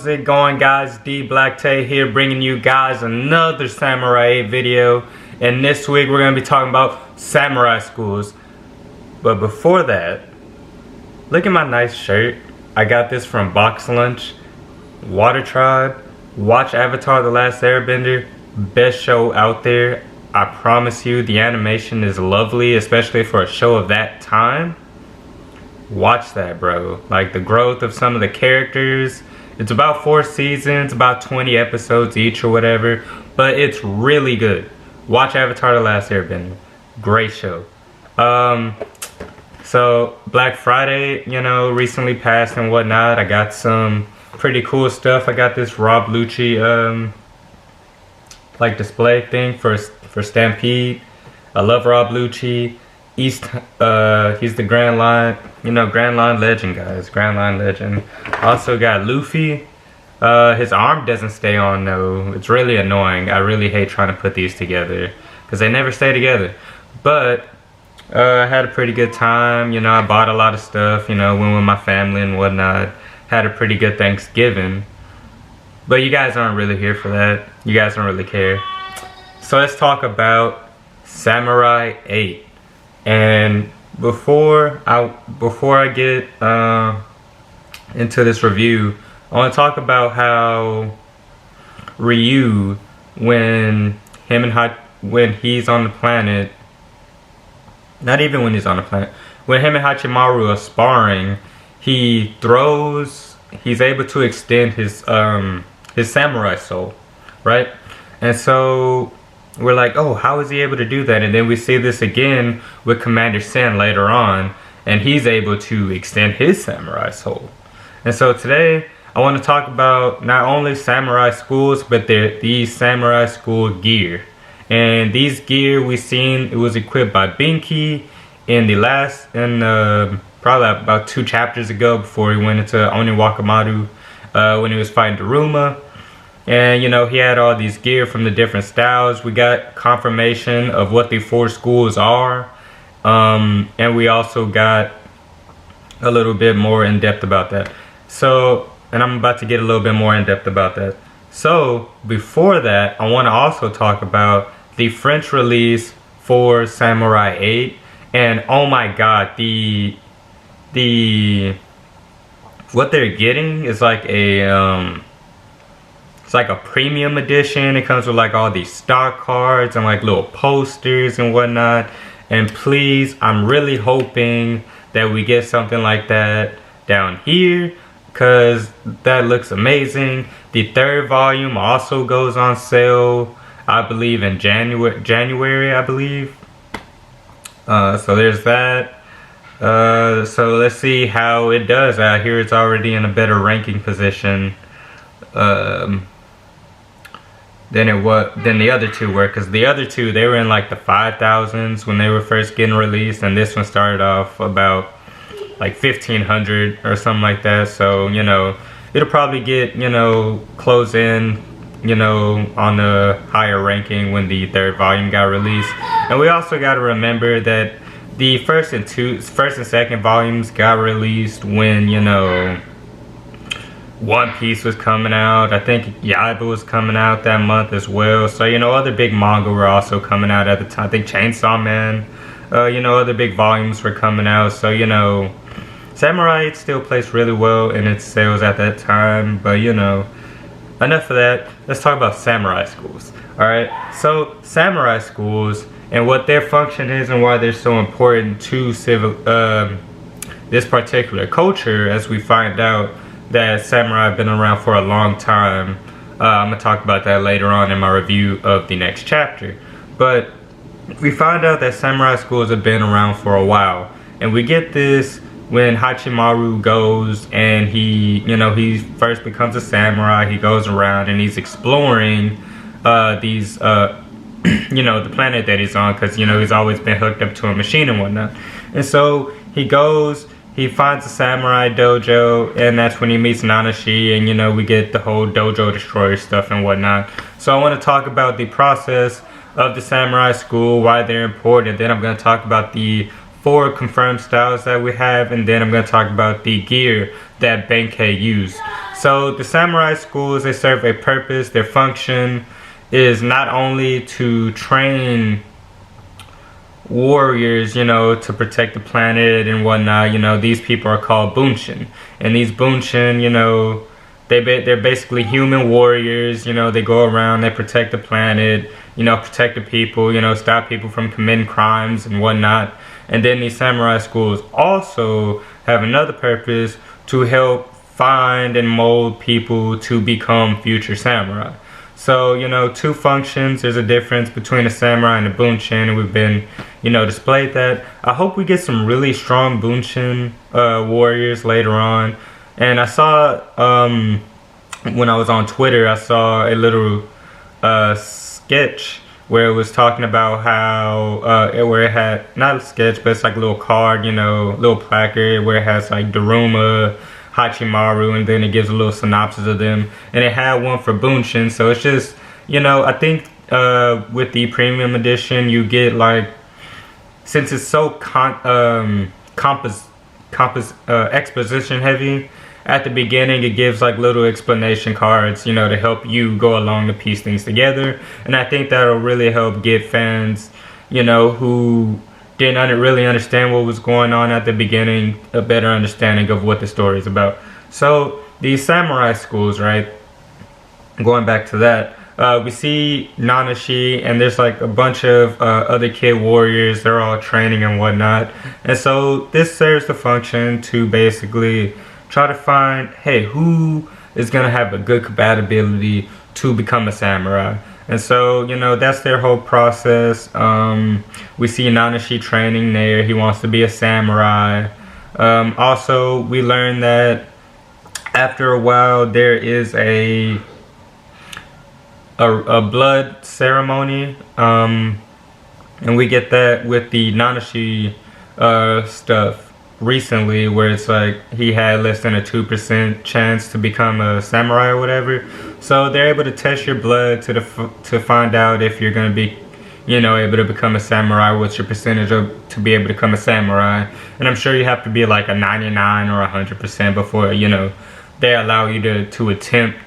it going, guys? D Black Tay here, bringing you guys another Samurai 8 video. And this week we're going to be talking about samurai schools. But before that, look at my nice shirt. I got this from Box Lunch. Water Tribe. Watch Avatar: The Last Airbender. Best show out there. I promise you, the animation is lovely, especially for a show of that time. Watch that, bro. Like, the growth of some of the characters. It's about 4 seasons, about 20 episodes each or whatever, but it's really good. Watch Avatar: The Last Airbender. Great show. So Black Friday, you know, recently passed and whatnot. I got some pretty cool stuff. I got this Rob Lucci like display thing for Stampede. I love Rob Lucci. He's the Grand Line, you know, Grand Line legend, guys. Grand Line legend. Also got Luffy. His arm doesn't stay on though. It's really annoying. I really hate trying to put these together because they never stay together. But I had a pretty good time. You know, I bought a lot of stuff. You know, went with my family and whatnot. Had a pretty good Thanksgiving. But you guys aren't really here for that. You guys don't really care. So let's talk about Samurai 8. And before I get into this review, I want to talk about how Ryu, when he's on the planet, not even when he's on the planet, when him and Hachimaru are sparring, he's able to extend his samurai soul, right? And so we're like, oh, how is he able to do that? And then we see this again with Commander Sen later on, and he's able to extend his samurai soul. And so today, I want to talk about not only samurai schools, but these samurai school gear. And these gear we seen, it was equipped by Binky in probably about 2 chapters ago before he went into Oni Wakamatsu when he was fighting Daruma. And, you know, he had all these gear from the different styles. We got confirmation of what the 4 schools are. And we also got a little bit more in depth about that. So, and I'm about to get a little bit more in depth about that. So, before that, I want to also talk about the French release for Samurai 8. And oh my god, what they're getting is like it's like a premium edition. It comes with like all these stock cards and like little posters and whatnot. And please, I'm really hoping that we get something like that down here, because that looks amazing. The 3rd volume also goes on sale, I believe in January, I believe. So there's that. So let's see how it does. I hear it's already in a better ranking position than the other 2 were, because the other 2, they were in like the 5,000s when they were first getting released, and this one started off about like 1,500 or something like that. So, you know, it'll probably get, you know, close in, you know, on the higher ranking when the 3rd volume got released. And we also got to remember that the first and 2nd volumes got released when, you know, One Piece was coming out. I think Yaiba was coming out that month as well. So, you know, other big manga were also coming out at the time. I think Chainsaw Man, you know, other big volumes were coming out. So, you know, Samurai 8 still placed really well in its sales at that time. But, you know, enough of that. Let's talk about samurai schools. Alright, so samurai schools and what their function is and why they're so important to this particular culture, as we find out that samurai have been around for a long time. I'm going to talk about that later on in my review of the next chapter. But we find out that samurai schools have been around for a while. And we get this when Hachimaru goes and he first becomes a samurai. He goes around and he's exploring these, you know, the planet that he's on, because, you know, he's always been hooked up to a machine and whatnot. And so he goes, he finds a samurai dojo, and that's when he meets Nanashi, and, you know, we get the whole dojo destroyer stuff and whatnot. So I want to talk about the process of the samurai school, why they're important. Then I'm going to talk about the 4 confirmed styles that we have, and then I'm going to talk about the gear that Benkei used. So the samurai schools, they serve a purpose. Their function is not only to train warriors, you know, to protect the planet and whatnot. You know, these people are called Bunshin, and these Bunshin, you know, they're basically human warriors. You know, they go around, they protect the planet, you know, protect the people, you know, stop people from committing crimes and whatnot. And then these samurai schools also have another purpose, to help find and mold people to become future samurai. So, you know, two functions. There's a difference between a samurai and a bunshin, and we've been, you know, displayed that. I hope we get some really strong bunshin warriors later on. And I saw, when I was on Twitter, I saw a little sketch where it was talking about how, where it had, not a sketch, but it's like a little card, you know, little placard where it has like Daruma, Hachimaru, and then it gives a little synopsis of them. And it had one for Bunshin, so it's just, you know, I think with the premium edition, you get like, since it's so exposition heavy, at the beginning it gives like little explanation cards, you know, to help you go along to piece things together. And I think that'll really help get fans, you know, who didn't really understand what was going on at the beginning, a better understanding of what the story is about. So these samurai schools, right, going back to that, we see Nanashi, and there's like a bunch of other kid warriors. They're all training and whatnot. And so this serves the function to basically try to find, hey, who is going to have a good compatibility to become a samurai. And so, you know, that's their whole process. We see Nanashi training there. He wants to be a samurai. Also, we learn that after a while, there is a blood ceremony. And we get that with the Nanashi stuff recently, where it's like he had less than a 2% chance to become a samurai or whatever. So they're able to test your blood to find out if you're going to be, you know, able to become a samurai, what's your percentage to be able to become a samurai. And I'm sure you have to be like a 99 or 100% before, you know, they allow you to attempt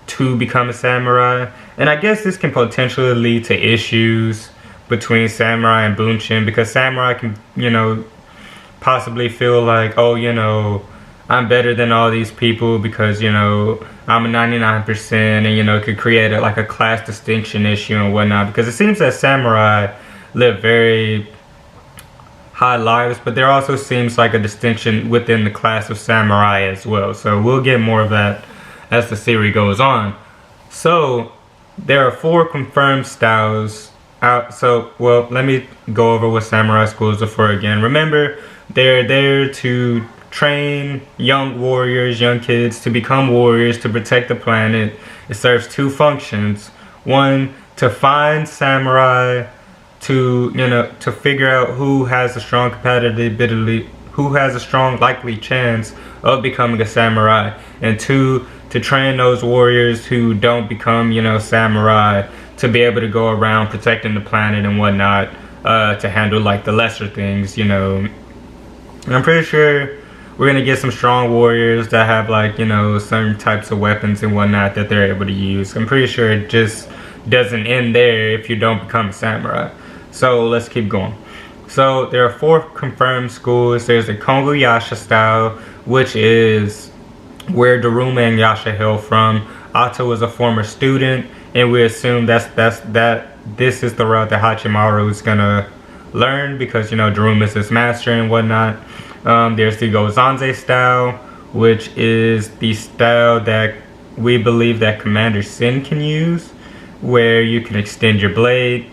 to become a samurai. And I guess this can potentially lead to issues between samurai and bunshin, because samurai can, you know, possibly feel like, oh, you know, I'm better than all these people because, you know, I'm a 99%, and, you know, it could create like a class distinction issue and whatnot, because it seems that samurai live very high lives, but there also seems like a distinction within the class of samurai as well. So we'll get more of that as the series goes on. So there are 4 confirmed styles out. So, well, let me go over what samurai schools are for again. Remember, they're there to train young warriors, young kids to become warriors, to protect the planet. It serves 2 functions. One, to find samurai, to, you know, to figure out who has a strong compatibility, who has a strong likely chance of becoming a samurai. And 2, to train those warriors who don't become, you know, samurai, to be able to go around protecting the planet and whatnot, to handle like the lesser things, you know. And I'm pretty sure we're gonna get some strong warriors that have like, you know, certain types of weapons and whatnot that they're able to use. I'm pretty sure it just doesn't end there if you don't become a samurai. So let's keep going. So there are 4 confirmed schools. There's the Konguyasha style, which is where Daruma and Yasha hail from. Ato was a former student, and we assume that this is the route that Hachimaru is gonna learn, because, you know, Daruma is his master and whatnot. There's the Gozanze style, which is the style that we believe that Commander Sin can use, where you can extend your blade.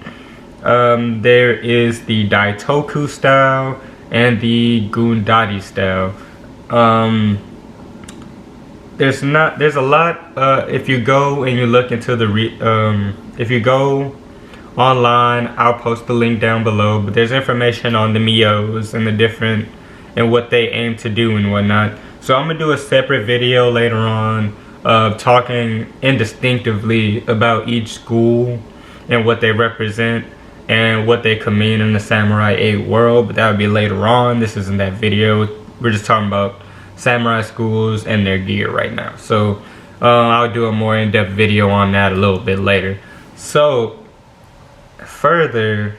There is the Daitoku style and the Gundari style. There's a lot. If you go and you look into the if you go online, I'll post the link down below, but there's information on the Mios and the different and what they aim to do and whatnot. So I'm gonna do a separate video later on of talking indistinctively about each school and what they represent and what they could mean in the Samurai 8 world, but that would be later on. This isn't that video. We're just talking about samurai schools and their gear right now. So I'll do a more in-depth video on that a little bit later. So further,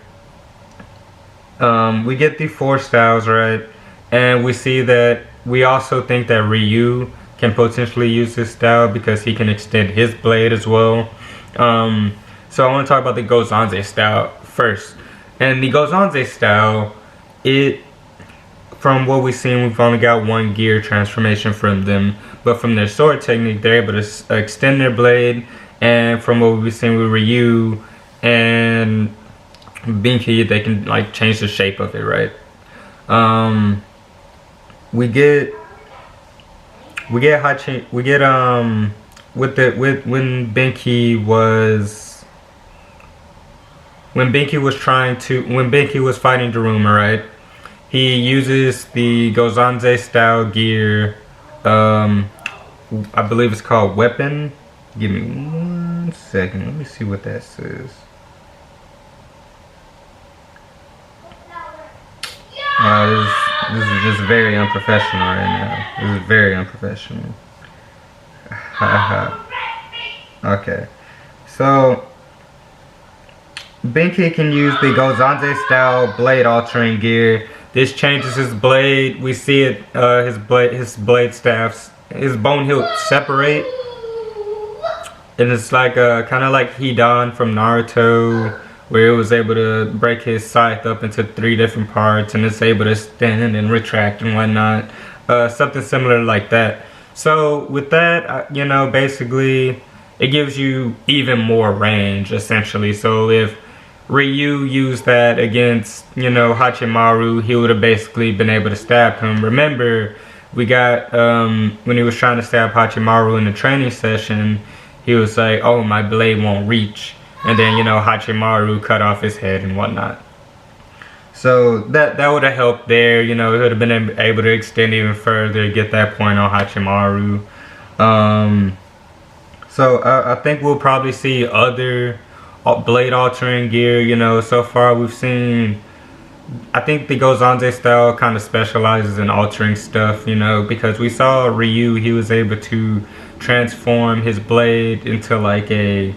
we get the 4 styles, right? And we see that we also think that Ryu can potentially use this style because he can extend his blade as well. So I want to talk about the Gozanze style first. And the Gozanze style, from what we've seen, we've only got 1 gear transformation from them. But from their sword technique, they're able to extend their blade. And from what we've seen with Ryu and Binky, they can like change the shape of it, right? We get when Binky was fighting Daruma, right? He uses the Gozanze style gear. I believe it's called Weapon. Give me 1 second. Let me see what that says. This is just very unprofessional right now. This is very unprofessional. Okay. So Binky can use the Gozanze style blade altering gear. This changes his blade. We see it, his blade staffs, his bone hilt separate. And it's like kind of like Hidan from Naruto, where it was able to break his scythe up into 3 different parts, and it's able to extend and retract and whatnot. Something similar like that. So with that, you know, basically it gives you even more range, essentially. So if Ryu used that against, you know, Hachimaru, he would have basically been able to stab him. Remember, we got, when he was trying to stab Hachimaru in the training session, he was like, oh, my blade won't reach. And then, you know, Hachimaru cut off his head and whatnot. So that would have helped there. You know, it would have been able to extend even further, get that point on Hachimaru. So I think we'll probably see other blade altering gear. You know, so far we've seen, I think the Gozanze style kind of specializes in altering stuff, you know, because we saw Ryu, he was able to transform his blade into like a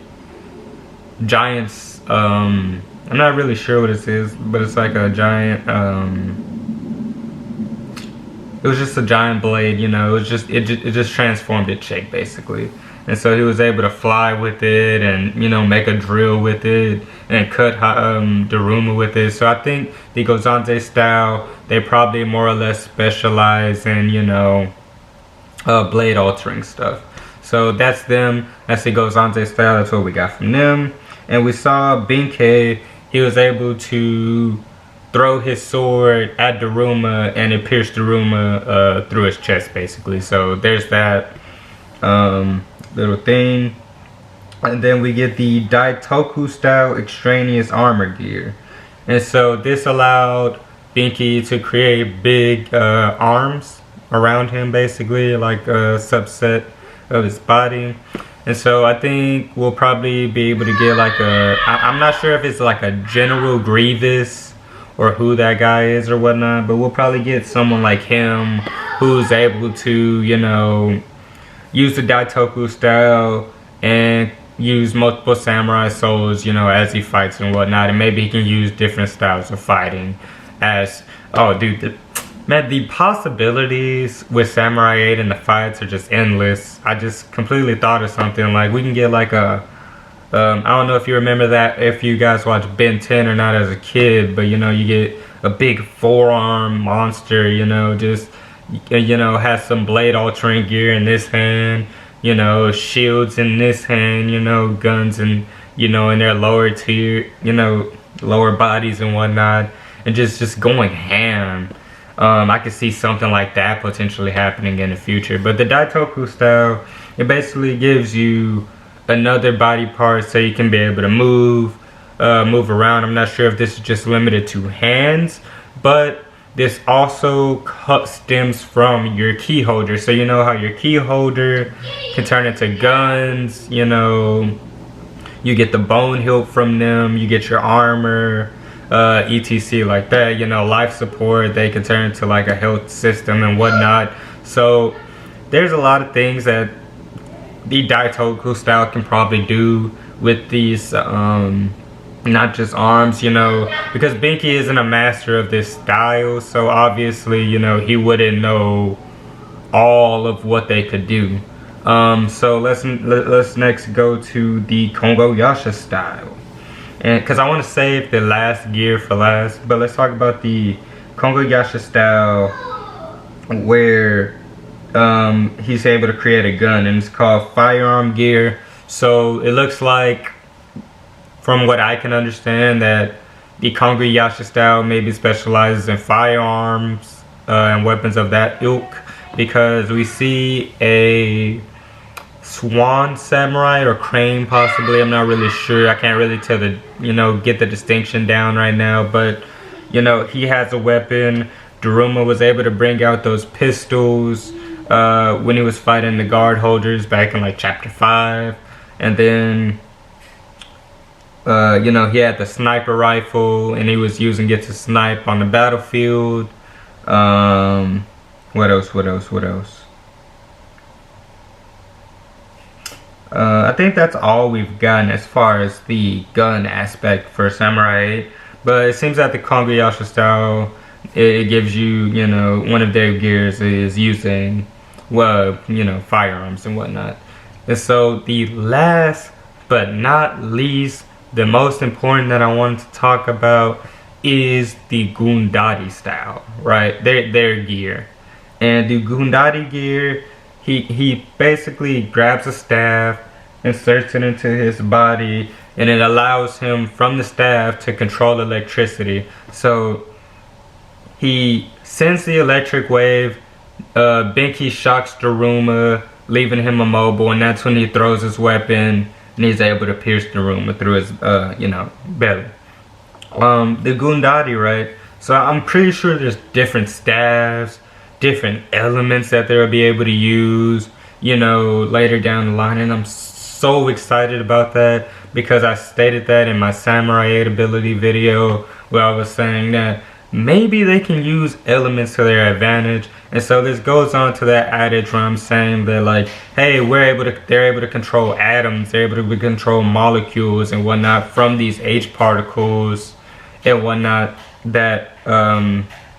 giant's, I'm not really sure what this is, but it's like a giant, it was just a giant blade, you know, it just transformed its shape basically. And so he was able to fly with it and, you know, make a drill with it and cut Daruma with it. So I think the Gozanze style, they probably more or less specialize in, you know, blade altering stuff. So that's them. That's the Gozanze style. That's what we got from them. And we saw Binky. He was able to throw his sword at Daruma and it pierced Daruma through his chest basically. So there's that little thing. And then we get the Daitoku style extraneous armor gear. And so this allowed Binky to create big arms around him basically, like a subset of his body. And so I think we'll probably be able to get like I'm not sure if it's like a General Grievous or who that guy is or whatnot, but we'll probably get someone like him who's able to, you know, use the Daitoku style and use multiple samurai souls, you know, as he fights and whatnot. And maybe he can use different styles of fighting as, oh dude, man, the possibilities with Samurai 8 and the fights are just endless. I just completely thought of something like we can get like a, I don't know if you remember that, if you guys watched Ben 10 or not as a kid, but you know, you get a big forearm monster, you know, just, you know, has some blade altering gear in this hand, you know, shields in this hand, you know, guns and, you know, in their lower tier, you know, lower bodies and whatnot, and just going ham. I could see something like that potentially happening in the future. But the Daitoku style, it basically gives you another body part so you can be able to move around. I'm not sure if this is just limited to hands, but this also stems from your key holder. So you know how your key holder can turn into guns, you know, you get the bone hilt from them, you get your armor, etc like that, you know, life support, they can turn into like a health system and whatnot. So there's a lot of things that the Daitoku style can probably do with these not just arms, you know, because Binky isn't a master of this style, so obviously, you know, he wouldn't know all of what they could do. So let's next go to the Kongo Yasha style, and because I want to save the last gear for last, but let's talk about the Kongo Yasha style where he's able to create a gun, and it's called firearm gear. So it looks like, from what I can understand, that the Kongo Yasha style maybe specializes in firearms and weapons of that ilk, because we see a swan samurai or crane possibly, I'm not really sure, I can't really tell the, you know, get the distinction down right now, but you know, he has a weapon. Daruma was able to bring out those pistols when he was fighting the guard holders back in like chapter 5, and then you know, he had the sniper rifle and he was using it to snipe on the battlefield. What else? I think that's all we've gotten as far as the gun aspect for Samurai 8. But it seems that the Kongo Yasha style, it gives you, you know, one of their gears is using, well, you know, firearms and whatnot. And so the last but not least, the most important that I wanted to talk about is the Gundari style, right? Their gear. And the Gundari gear, he basically grabs a staff, inserts it into his body, and it allows him from the staff to control electricity. So he sends the electric wave, Binky shocks Daruma, leaving him immobile, and that's when he throws his weapon and he's able to pierce Daruma through his you know, belly. The Gundari, right? So I'm pretty sure there's different staffs, different elements that they'll be able to use, you know, later down the line, and I'm so excited about that, because I stated that in my Samurai 8 ability video where I was saying that maybe they can use elements to their advantage. And so this goes on to that adage where I'm saying that, like, hey, they're able to control atoms, they're able to control molecules and whatnot from these H particles and whatnot that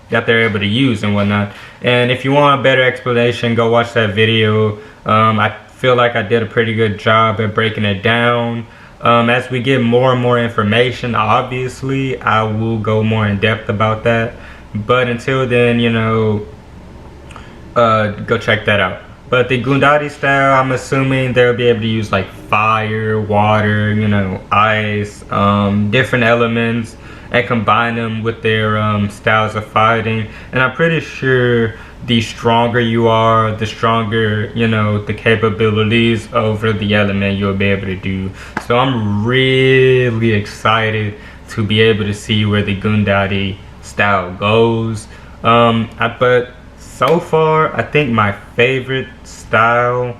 that they're able to use and whatnot. And if you want a better explanation, go watch that video. I feel like I did a pretty good job at breaking it down. As we get more and more information, obviously I will go more in depth about that, but until then, you know, go check that out. But the Gundari style, I'm assuming they'll be able to use like fire, water, you know, ice, different elements, and combine them with their styles of fighting. And I'm pretty sure the stronger you are, the stronger, you know, the capabilities over the element you'll be able to do. So I'm really excited to be able to see where the Gundari style goes. But so far, I think my favorite style,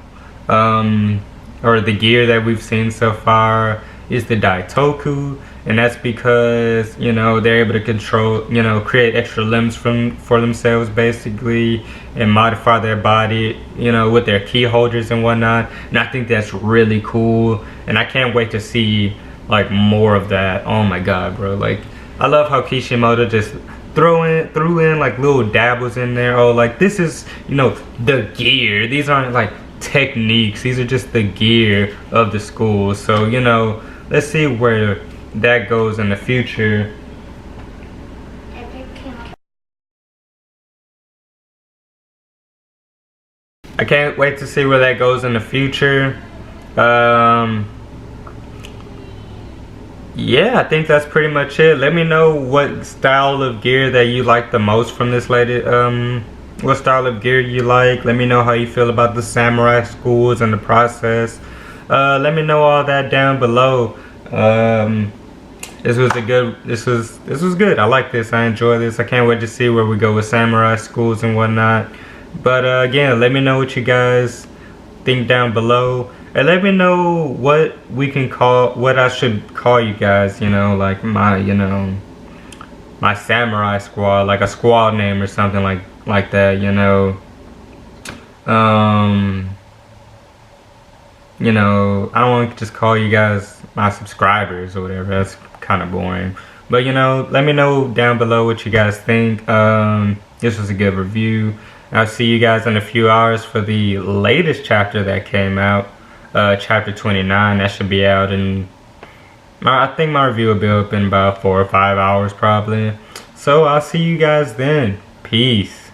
or the gear that we've seen so far, is the Daitoku. And that's because, you know, they're able to control, you know, create extra limbs for themselves basically, and modify their body, you know, with their key holders and whatnot. And I think that's really cool, and I can't wait to see like more of that. Oh my god, bro, like I love how Kishimoto just threw in like little dabbles in there. Oh, like this is, you know, the gear. These aren't like techniques, these are just the gear of the school. So, you know, let's see where that goes in the future. I can't wait to see where that goes in the future. Yeah, I think that's pretty much it. Let me know what style of gear that you like the most from this latest, what style of gear you like. Let me know how you feel about the samurai schools and the process. Let me know all that down below. This was good. I like this. I enjoy this. I can't wait to see where we go with samurai schools and whatnot. But again, let me know what you guys think down below, and let me know what I should call you guys. You know, like my samurai squad, like a squad name or something like that. You know, You know, I don't want to just call you guys my subscribers or whatever. That's kind of boring. But you know, let me know down below what you guys think. This was a good review. I'll see you guys in a few hours for the latest chapter that came out. Chapter 29. That should be out in... I think my review will be up in about 4 or 5 hours probably. So I'll see you guys then. Peace.